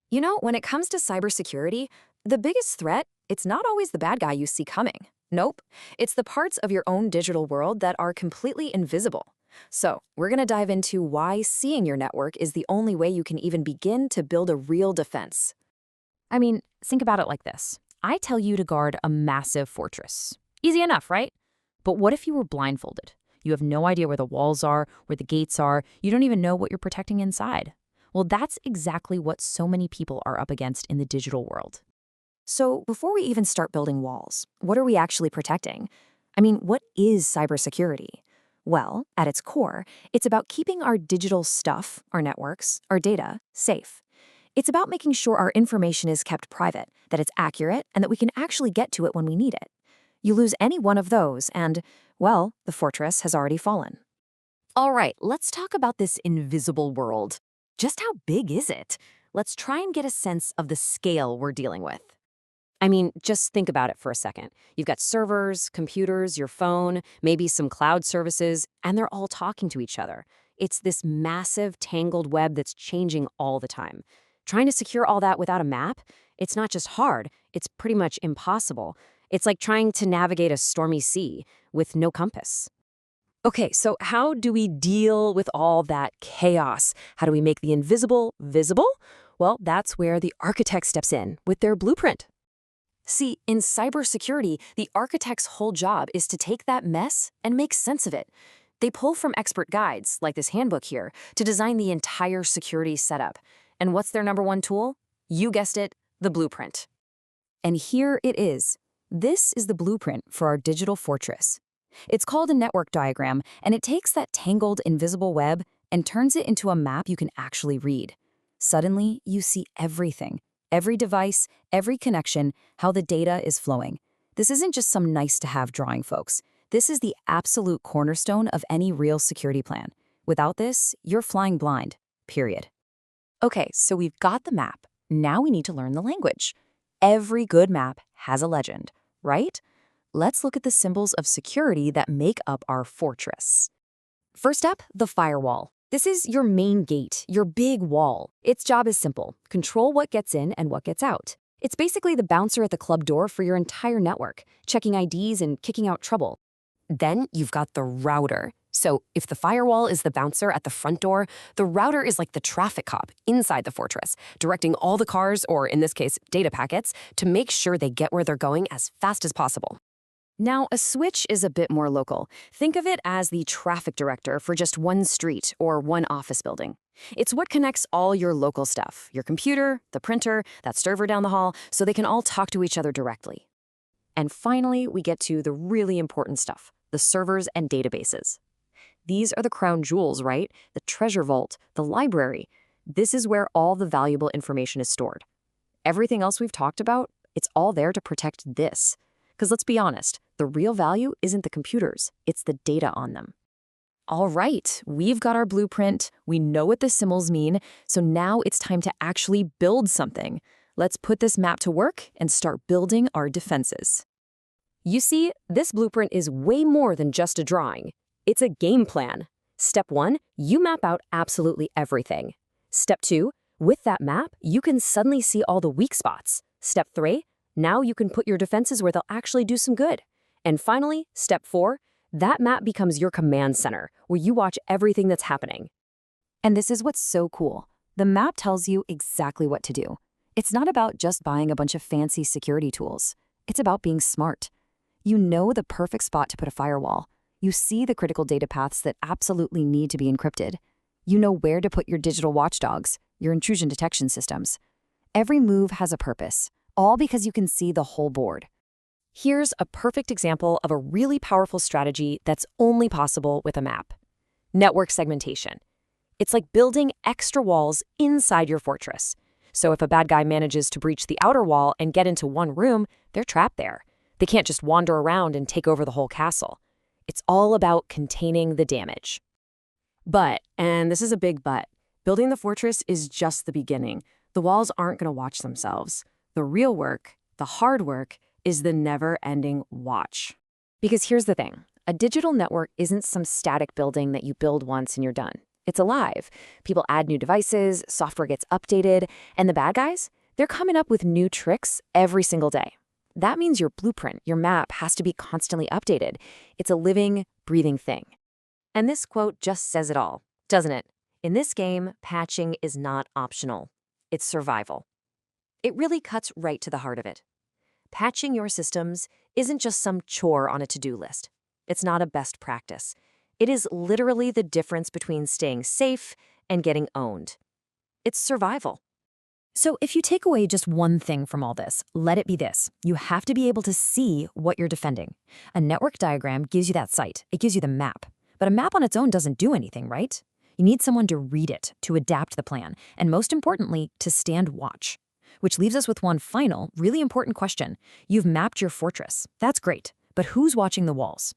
When it comes to cybersecurity, the biggest threat, it's not always the bad guy you see coming. Nope. It's the parts of your own digital world that are completely invisible. So, we're going to dive into why seeing your network is the only way you can even begin to build a real defense. I mean, think about it like this. I tell you to guard a massive fortress. Easy enough, right? But what if you were blindfolded? You have no idea where the walls are, where the gates are. You don't even know what you're protecting inside. Well, that's exactly what so many people are up against in the digital world. So, before we even start building walls, what are we actually protecting? What is cybersecurity? Well, at its core, it's about keeping our digital stuff, our networks, our data, safe. It's about making sure our information is kept private, that it's accurate, and that we can actually get to it when we need it. You lose any one of those and, well, the fortress has already fallen. All right, let's talk about this invisible world. Just how big is it? Let's try and get a sense of the scale we're dealing with. Just think about it for a second. You've got servers, computers, your phone, maybe some cloud services, and they're all talking to each other. It's this massive, tangled web that's changing all the time. Trying to secure all that without a map, it's not just hard, it's pretty much impossible. It's like trying to navigate a stormy sea with no compass. Okay, so how do we deal with all that chaos? How do we make the invisible visible? Well, that's where the architect steps in with their blueprint. See, in cybersecurity, the architect's whole job is to take that mess and make sense of it. They pull from expert guides, like this handbook here, to design the entire security setup. And what's their number one tool? You guessed it, the blueprint. And here it is. This is the blueprint for our digital fortress. It's called a network diagram, and it takes that tangled, invisible web and turns it into a map you can actually read. Suddenly, you see everything. Every device, every connection, how the data is flowing. This isn't just some nice-to-have drawing, folks. This is the absolute cornerstone of any real security plan. Without this, you're flying blind, period. Okay, so we've got the map. Now we need to learn the language. Every good map has a legend, right? Let's look at the symbols of security that make up our fortress. First up, the firewall. This is your main gate, your big wall. Its job is simple: control what gets in and what gets out. It's basically the bouncer at the club door for your entire network, checking IDs and kicking out trouble. Then you've got the router. So if the firewall is the bouncer at the front door, the router is like the traffic cop inside the fortress, directing all the cars, or in this case, data packets, to make sure they get where they're going as fast as possible. Now, a switch is a bit more local. Think of it as the traffic director for just one street or one office building. It's what connects all your local stuff, your computer, the printer, that server down the hall, so they can all talk to each other directly. And finally, we get to the really important stuff, the servers and databases. These are the crown jewels, right? The treasure vault, the library. This is where all the valuable information is stored. Everything else we've talked about, it's all there to protect this. Because let's be honest, the real value isn't the computers, it's the data on them. All right, we've got our blueprint, we know what the symbols mean, so now it's time to actually build something. Let's put this map to work and start building our defenses. You see, this blueprint is way more than just a drawing. It's a game plan. Step 1, you map out absolutely everything. Step 2, with that map, you can suddenly see all the weak spots. Step 3, now you can put your defenses where they'll actually do some good. And finally, step 4, that map becomes your command center, where you watch everything that's happening. And this is what's so cool. The map tells you exactly what to do. It's not about just buying a bunch of fancy security tools. It's about being smart. You know the perfect spot to put a firewall. You see the critical data paths that absolutely need to be encrypted. You know where to put your digital watchdogs, your intrusion detection systems. Every move has a purpose, all because you can see the whole board. Here's a perfect example of a really powerful strategy that's only possible with a map. Network segmentation. It's like building extra walls inside your fortress. So if a bad guy manages to breach the outer wall and get into one room, they're trapped there. They can't just wander around and take over the whole castle. It's all about containing the damage. But, and this is a big but, building the fortress is just the beginning. The walls aren't going to watch themselves. The real work, the hard work, is the never-ending watch. Because here's the thing, a digital network isn't some static building that you build once and you're done. It's alive. People add new devices, software gets updated, and the bad guys? They're coming up with new tricks every single day. That means your blueprint, your map, has to be constantly updated. It's a living, breathing thing. And this quote just says it all, doesn't it? In this game, patching is not optional. It's survival. It really cuts right to the heart of it. Patching your systems isn't just some chore on a to-do list. It's not a best practice. It is literally the difference between staying safe and getting owned. It's survival. So if you take away just one thing from all this, let it be this. You have to be able to see what you're defending. A network diagram gives you that sight. It gives you the map. But a map on its own doesn't do anything, right? You need someone to read it, to adapt the plan, and most importantly, to stand watch. Which leaves us with one final, really important question. You've mapped your fortress. That's great. But who's watching the walls?